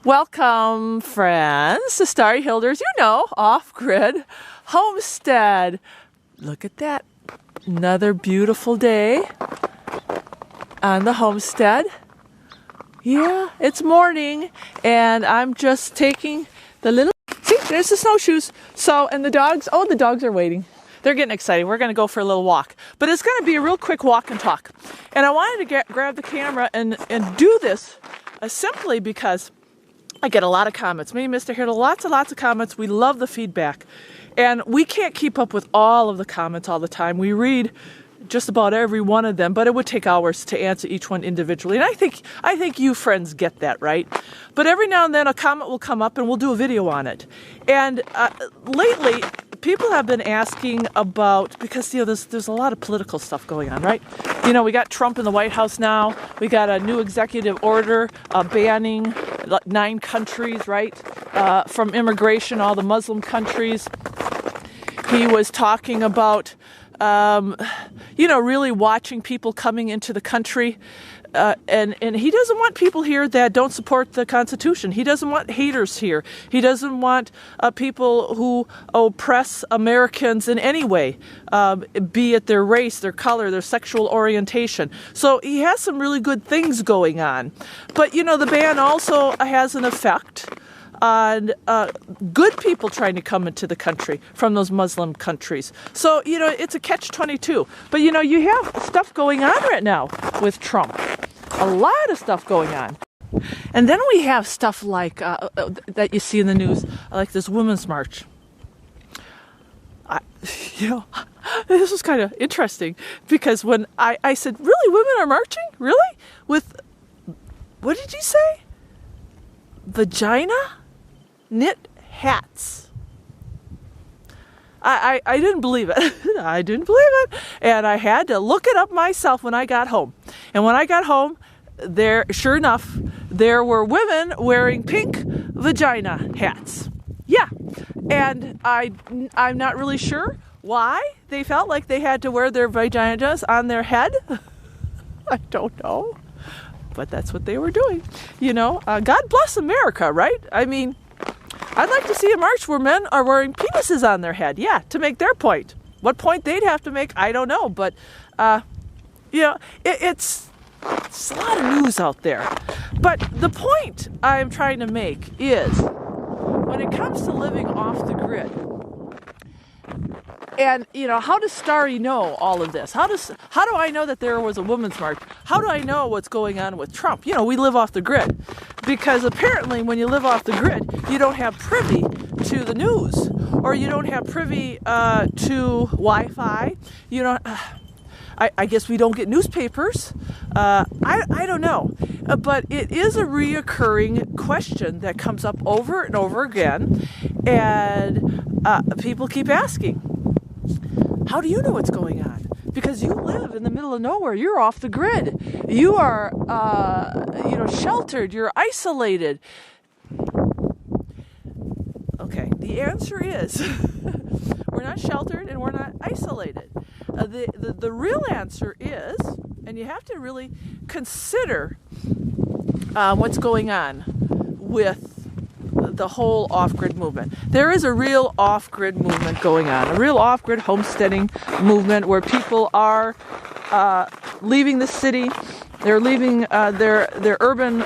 Welcome, friends, to Starry Hilders, off-grid homestead. Look at that. Another beautiful day on the homestead. Yeah, it's morning, and I'm just taking the little... See, there's the snowshoes. And the dogs, the dogs are waiting. They're getting excited. We're going to go for a little walk. But it's going to be a real quick walk and talk. And I wanted to grab the camera and do this simply because I get a lot of comments. Me and Mr. Hirdle, lots of comments. We love the feedback. And we can't keep up with all of the comments all the time. We read just about every one of them, but it would take hours to answer each one individually. And I think you friends get that, right? But every now and then a comment will come up and we'll do a video on it. And lately, people have been asking about, because there's a lot of political stuff going on, right? We got Trump in the White House now. We got a new executive order banning 9 countries, right, from immigration, all the Muslim countries. He was talking about, really watching people coming into the country. And he doesn't want people here that don't support the Constitution. He doesn't want haters here. He doesn't want people who oppress Americans in any way, be it their race, their color, their sexual orientation. So he has some really good things going on. But, the ban also has an effect on good people trying to come into the country from those Muslim countries. So, it's a catch-22. But, you have stuff going on right now with Trump. A lot of stuff going on. And then we have stuff like that you see in the news, like this Women's March. This was kind of interesting because when I said, really, women are marching? Really? With, what did you say? Vagina knit hats. I didn't believe it. I didn't believe it. And I had to look it up myself when I got home. And when I got home, sure enough, there were women wearing pink vagina hats. Yeah. And I'm not really sure why they felt like they had to wear their vaginas on their head. I don't know. But that's what they were doing. God bless America, right? I mean, I'd like to see a march where men are wearing penises on their head, to make their point. What point they'd have to make, I don't know. But, it's a lot of news out there. But the point I'm trying to make is, when it comes to living off the grid, and, how does Starry know all of this? How do I know that there was a women's march? How do I know what's going on with Trump? We live off the grid. Because apparently when you live off the grid, you don't have privy to the news. Or you don't have privy to Wi-Fi. I guess we don't get newspapers. I don't know. But it is a reoccurring question that comes up over and over again. And people keep asking, how do you know what's going on? Because you live in the middle of nowhere. You're off the grid. You are, sheltered. You're isolated. Okay, the answer is we're not sheltered and we're not isolated. The real answer is, and you have to really consider what's going on with the whole off-grid movement. There is a real off-grid movement going on, a real off-grid homesteading movement where people are leaving the city. They're leaving their urban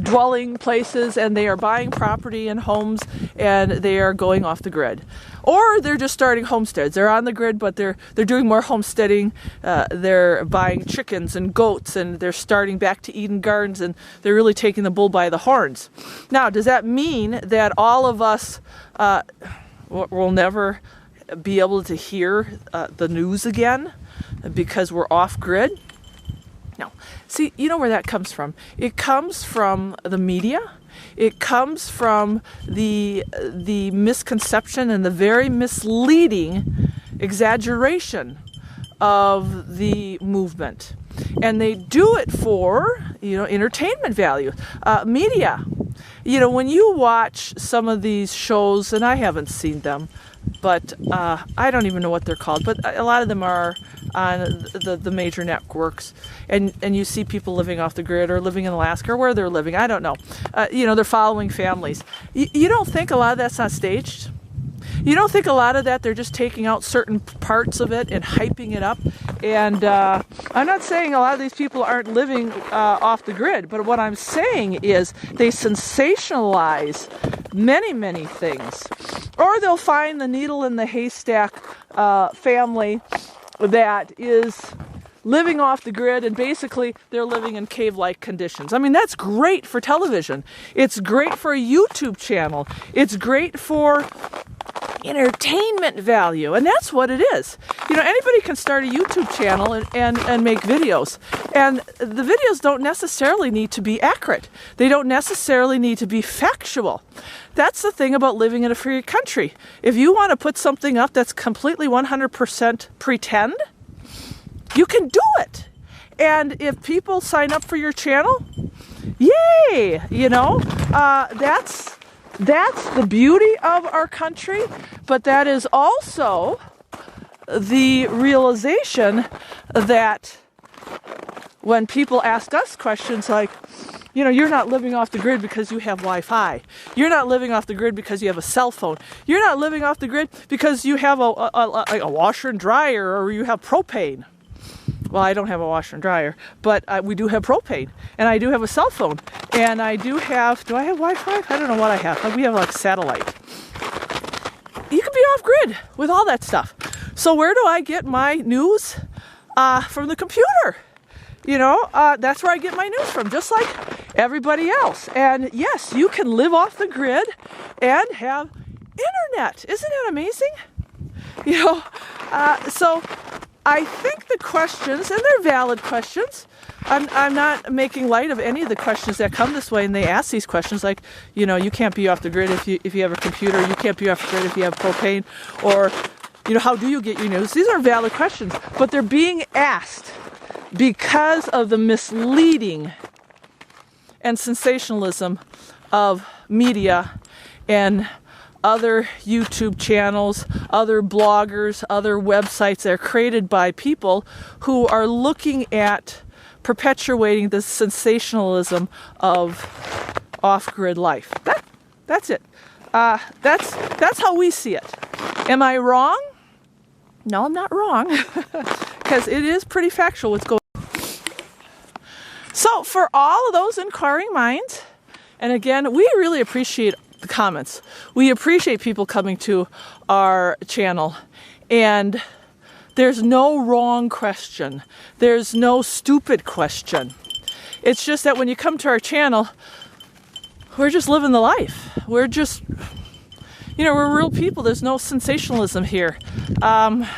dwelling places, and they are buying property and homes, and they are going off the grid. Or they're just starting homesteads. They're on the grid, but they're doing more homesteading. They're buying chickens and goats, and they're starting back to Eden Gardens, and they're really taking the bull by the horns. Now, does that mean that all of us will never be able to hear the news again because we're off grid? No. See, you know where that comes from? It comes from the media. It comes from the misconception and the very misleading exaggeration of the movement. And they do it for, entertainment value. Media. When you watch some of these shows, and I haven't seen them, but I don't even know what they're called, but a lot of them are on the major networks, and you see people living off the grid or living in Alaska or where they're living, I don't know. they're following families. You don't think a lot of that's not staged? You don't think a lot of that they're just taking out certain parts of it and hyping it up? And I'm not saying a lot of these people aren't living off the grid, but what I'm saying is they sensationalize many, many things. Or they'll find the needle in the haystack family that is living off the grid, and basically they're living in cave-like conditions. I mean, that's great for television. It's great for a YouTube channel. It's great for entertainment value, and that's what it is. Anybody can start a YouTube channel and make videos, and the videos don't necessarily need to be accurate. They don't necessarily need to be factual. That's the thing about living in a free country. If you want to put something up that's completely 100% pretend, you can do it. And if people sign up for your channel, yay! That's the beauty of our country, but that is also the realization that when people ask us questions like, you're not living off the grid because you have Wi-Fi. You're not living off the grid because you have a cell phone. You're not living off the grid because you have a washer and dryer, or you have propane. Well, I don't have a washer and dryer, but we do have propane, and I do have a cell phone, and I do I have Wi-Fi? I don't know what I have. We have like satellite. You can be off grid with all that stuff. So where do I get my news? From the computer. That's where I get my news from, just like everybody else. And yes, you can live off the grid and have internet. Isn't that amazing? So I think the questions, and they're valid questions. I'm not making light of any of the questions that come this way, and they ask these questions like, you can't be off the grid if you have a computer. You can't be off the grid if you have propane, or how do you get your news? These are valid questions, but they're being asked because of the misleading and sensationalism of media and other YouTube channels, other bloggers, other websites that are created by people who are looking at perpetuating the sensationalism of off-grid life. That's it. That's how we see it. Am I wrong? No, I'm not wrong, because it is pretty factual what's going on. So for all of those inquiring minds, and again, we really appreciate the comments. We appreciate people coming to our channel, and there's no wrong question. There's no stupid question. It's just that when you come to our channel, we're just living the life. We're just, we're real people. There's no sensationalism here. When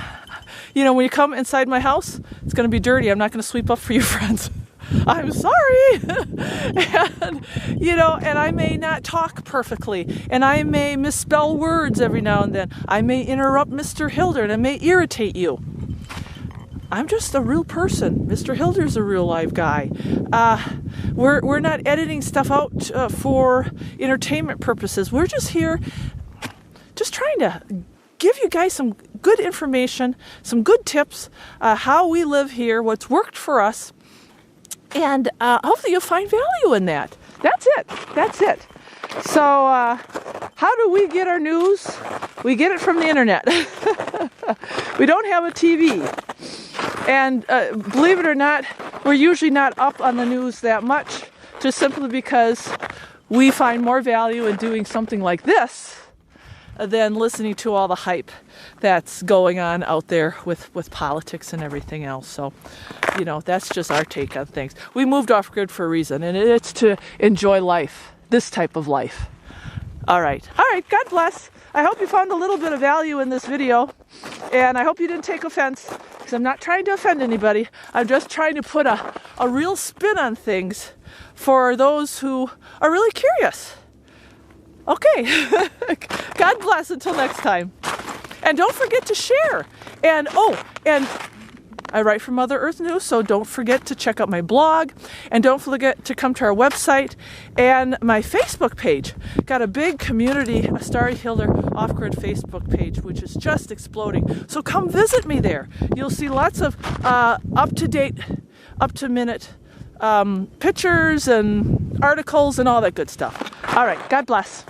you come inside my house, it's going to be dirty. I'm not going to sweep up for you, friends. I'm sorry. and I may not talk perfectly, and I may misspell words every now and then. I may interrupt Mr. Hilder, and I may irritate you. I'm just a real person. Mr. Hilder's a real live guy. We're not editing stuff out for entertainment purposes. We're just here, just trying to give you guys some good information, some good tips, how we live here, what's worked for us. And hopefully you'll find value in that. That's it. So how do we get our news? We get it from the internet. We don't have a TV. And believe it or not, we're usually not up on the news that much, just simply because we find more value in doing something like this than listening to all the hype that's going on out there with politics and everything else. So, that's just our take on things. We moved off grid for a reason, and it's to enjoy life, this type of life. All right. God bless. I hope you found a little bit of value in this video, and I hope you didn't take offense, because I'm not trying to offend anybody. I'm just trying to put a real spin on things for those who are really curious. Okay. God bless until next time. And don't forget to share. And I write for Mother Earth News, so don't forget to check out my blog, and don't forget to come to our website and my Facebook page. Got a big community, a Starry Hilder Off-Grid Facebook page, which is just exploding. So come visit me there. You'll see lots of up-to-date, up-to-minute pictures and articles and all that good stuff. All right, God bless.